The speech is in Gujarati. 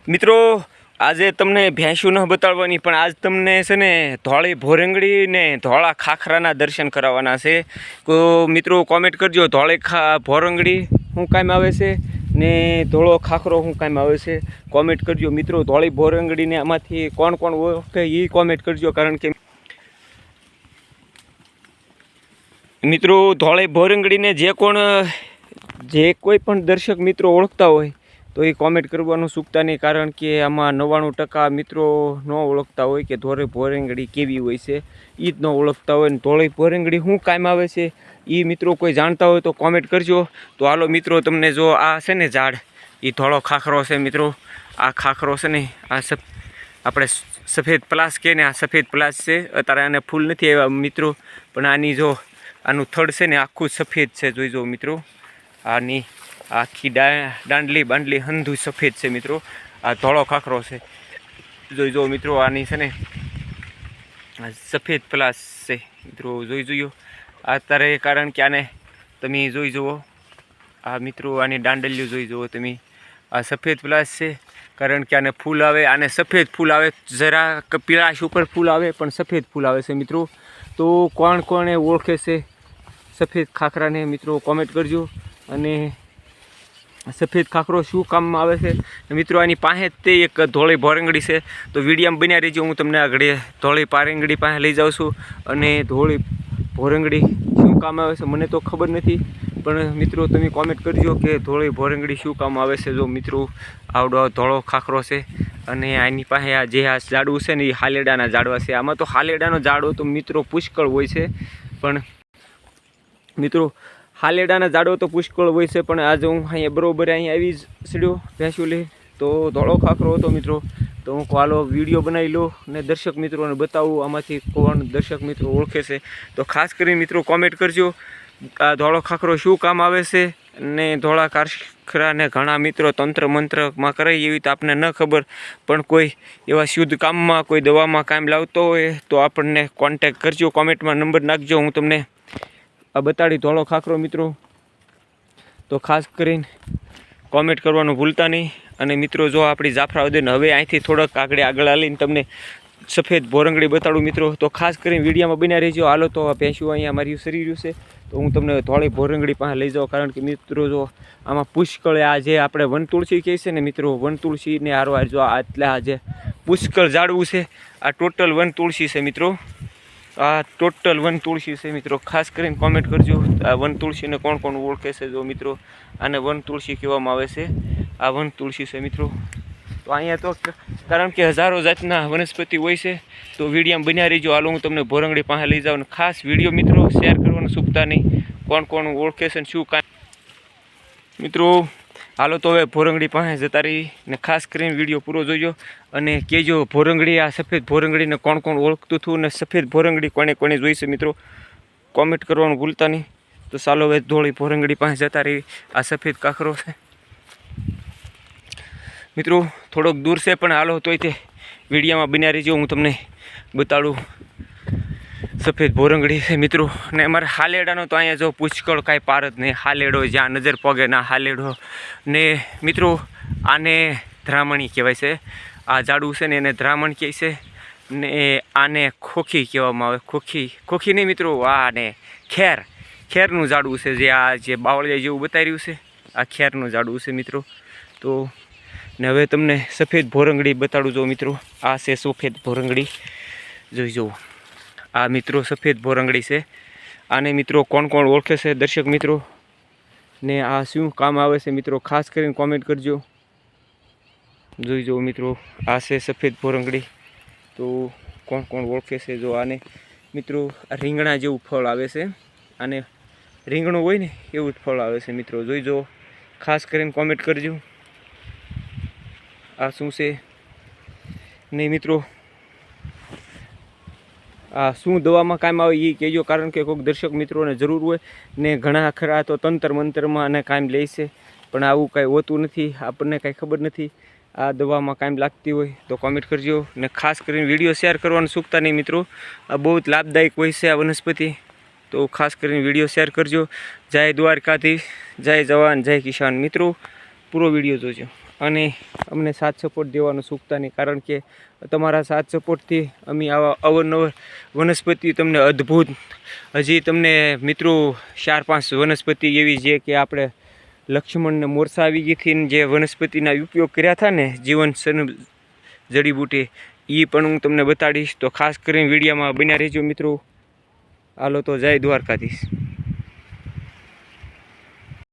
મિત્રો આજે તમને ભેંસું ન બતાડવાની પણ આજ તમને છે ને ધોળી ભોરંગડી ને ધોળા ખાખરાના દર્શન કરાવવાના છે. તો મિત્રો કોમેન્ટ કરજો ધોળી ભોરંગડી શું કામ આવે છે ને ધોળો ખાખરો શું કામ આવે છે. કોમેન્ટ કરજો મિત્રો. ધોળી ભોરંગડીને આમાંથી કોણ કોણ ઓળખે એ કોમેન્ટ કરજો. કારણ કે મિત્રો ધોળી ભોરંગડીને જે કોઈ પણ દર્શક મિત્રો ઓળખતા હોય તો એ કોમેન્ટ કરવાનું ચૂકતા નહીં. કારણ કે આમાં 99% મિત્રો ન ઓળખતા હોય કે ધોળી ભોરંગડી કેવી હોય છે, એ જ ન ઓળખતા હોય. ને ધોળી ભોરંગડી શું કામ આવે છે એ મિત્રો કોઈ જાણતા હોય તો કોમેન્ટ કરજો. તો હાલો મિત્રો, તમને જો આ છે ને ઝાડ, એ ધોળો ખાખરો છે મિત્રો. આ ખાખરો છે ને આ આપણે સફેદ પ્લાસ કહે ને, આ સફેદ પ્લાસ છે. અત્યારે આને ફૂલ નથી આવ્યા મિત્રો, પણ આની જો આનું થડ છે ને આખું સફેદ છે. જોઈજો મિત્રો, આની આખી દાંડલી હંધું સફેદ છે મિત્રો. આ ધોળો ખાખરો છે. જોઈજો મિત્રો, આની છે ને સફેદ પ્લાસ છે મિત્રો. જોયો અત્યારે, કારણ કે આને તમે જોઈ જુઓ. આ મિત્રો આની દાંડલીઓ જોઈ જુઓ તમે. આ સફેદ પ્લાસ છે કારણ કે આને ફૂલ આવે, આને સફેદ ફૂલ આવે. જરા પીળાશ ઉપર ફૂલ આવે પણ સફેદ ફૂલ આવે છે મિત્રો. તો કોણ કોણે ઓળખે છે સફેદ ખાખરાને મિત્રો કોમેન્ટ કરજો. અને સફેદ ખાખરો શું કામમાં આવે છે મિત્રો? આની પાસે તે એક ધોળી ભોરંગડી છે. તો વિડીયોમાં બન્યા રહેજો. હું તમને આગળ ધોળી ભોરંગડી પાસે લઈ જાઉં છું. અને ધોળી ભોરંગડી શું કામ આવે છે મને તો ખબર નથી, પણ મિત્રો તમે કોમેન્ટ કરજો કે ધોળી ભોરંગડી શું કામ આવે છે. જો મિત્રો આવડો ધોળો ખાખરો છે અને આની પાસે આ ઝાડવું છે ને એ હાલેડાના ઝાડવા છે. આમાં તો હાલેડાનો ઝાડવો તો મિત્રો પુષ્કળ હોય છે, પણ મિત્રો હાલેડાના ઝાડો તો પુષ્કળ હોય છે. પણ આજે હું અહીંયા બરોબર અહીંયા આવી જ સીડ્યો ભેંસું લઈ, તો ધોળો ખાખરો હતો મિત્રો. તો હું હાલો વિડીયો બનાવી લો ને દર્શક મિત્રોને બતાવું આમાંથી કોણ દર્શક મિત્રો ઓળખે છે. તો ખાસ કરીને મિત્રો કોમેન્ટ કરજો આ ધોળો ખાખરો શું કામ આવે છે. ને ધોળા ખાખરાને ઘણા મિત્રો તંત્ર મંત્રમાં કરે એવી તો આપણને ન ખબર, પણ કોઈ એવા શુદ્ધ કામમાં કોઈ દવામાં કામ લાવતો હોય તો આપણને કોન્ટેક્ટ કરજો. કોમેન્ટમાં નંબર નાખજો, હું તમને આ બતાડી ધોળો ખાખરો મિત્રો. તો ખાસ કરીને કોમેન્ટ કરવાનું ભૂલતા નહીં. અને મિત્રો જો આપણી જાફરાબાદને હવે અહીંથી થોડોક આગળ આવીને તમને સફેદ ભોરંગડી બતાડું મિત્રો. તો ખાસ કરીને વિડીયોમાં બન્યા રહેજો. હાલો તો આ ભેંસું અહીંયા મારી સરી રહ્યું છે, તો હું તમને ધોળી ભોરંગડી પાસે લઈ જાઉં. કારણ કે મિત્રો જો આમાં પુષ્કળ આ જે આપણે વન તુલસી કહે છે ને મિત્રો, વન તુલસીને હારવાર જો આટલા આ જે પુષ્કળ ઝાડવું છે, આ ટોટલ વન તુલસી છે મિત્રો. આ ટોટલ વન તુલસી છે મિત્રો. ખાસ કરીને કોમેન્ટ કરજો આ વન તુલસીને કોણ કોણ ઓળખે છે. જો મિત્રો આને વન તુલસી કહેવામાં આવે છે. આ વન તુલસી છે મિત્રો. તો અહીંયા તો કારણ કે હજારો જાતના વનસ્પતિ હોય છે. તો વિડીયોમાં બન્યા રહીજો. હાલો હું તમને ભોરંગડી પાસે લઈ જાઉં. ખાસ વિડીયો મિત્રો શેર કરવાનું ચૂકતા નહીં. કોણ કોણ ઓળખે છે ને શું કાંઈ મિત્રો. હાલો તો હવે ભોરંગડી પાસે જતા રહી ને ખાસ કરીને વિડીયો પૂરો જોજો. અને કહેજો ભોરંગડી, આ સફેદ ભોરંગડીને કોણ કોણ ઓળખતું હતું ને સફેદ ભોરંગડી કોને જોઈ છે મિત્રો. કોમેન્ટ કરવાનું ભૂલતા નહીં. તો ચાલો હવે ધોળી ભોરંગડી પાસે જતા રહી. આ સફેદ ખાખરો છે મિત્રો, થોડોક દૂર છે પણ હાલો તોય તે વિડીયોમાં બન્યા રહીજો. હું તમને બતાડું સફેદ ભોરંગડી છે મિત્રો. ને અમારે હાલેડાનો તો અહીંયા જો પુષ્કળ કાંઈ પાર જ નહીં. હાલેડો જ્યાં નજર પગે ના હાલેડો ને મિત્રો. આને ધ્રામણી કહેવાય છે. આ ઝાડવું છે ને એને ધ્રામણ કહે છે. ને આને ખોખી કહેવામાં આવે. ખોખી નહીં મિત્રો, આને ખેરનું ઝાડવું છે. જે બાવળિયા જેવું બતાવી રહ્યું છે, આ ખેરનું ઝાડવું છે મિત્રો. તો ને હવે તમને સફેદ ભોરંગડી બતાડું જો મિત્રો. આ છે સફેદ ભોરંગડી, જોઈ જુઓ. આ મિત્રો સફેદ ભોરંગડી છે. આને મિત્રો કોણ કોણ ઓળખે છે દર્શક મિત્રો, ને આ શું કામ આવે છે મિત્રો ખાસ કરીને કોમેન્ટ કરજો. જોઈ જુઓ મિત્રો, આ છે સફેદ ભોરંગડી. તો કોણ કોણ ઓળખે છે? જો આને મિત્રો રીંગણા જેવું ફળ આવે છે. આને રીંગણું હોય ને એવું જ ફળ આવે છે મિત્રો. જોઈ જુઓ, ખાસ કરીને કોમેન્ટ કરજો આ શું છે નહીં મિત્રો. આ શું દવામાં કામ આવે એ કહેજો. કારણ કે કોઈક દર્શક મિત્રોને જરૂર હોય ને ઘણા ખરા તો તંત્ર મંત્રમાં અને કામ લે છે, પણ આવું કાંઈ હોતું નથી. આપણને કાંઈ ખબર નથી આ દવામાં કામ લાગતી હોય તો કોમેન્ટ કરજો. ને ખાસ કરીને વિડીયો શેર કરવાનું ચૂકતા નહીં મિત્રો. આ બહુ જ લાભદાયક હોય છે આ વનસ્પતિ. તો ખાસ કરીને વિડીયો શેર કરજો. જય દ્વારકાધીશ, જય જવાન, જય કિસાન મિત્રો. પૂરો વિડીયો જોજો. અને અમને સાથ સપોર્ટ દેવાનું ચૂકતા નહીં, કારણ કે તમારા સાથ સપોર્ટથી અમે આવા અવનવર વનસ્પતિ તમને અદ્ભુત, હજી તમને મિત્રો 4-5 વનસ્પતિ એવી છે કે આપણે લક્ષ્મણને મોરસા આવી ગઈથી જે વનસ્પતિના ઉપયોગ કર્યા હતા ને જીવન જડીબુટી, એ પણ હું તમને બતાડીશ. તો ખાસ કરીને વિડીયોમાં બન્યા રહેજો મિત્રો. હાલો તો જય દ્વારકાધીશ.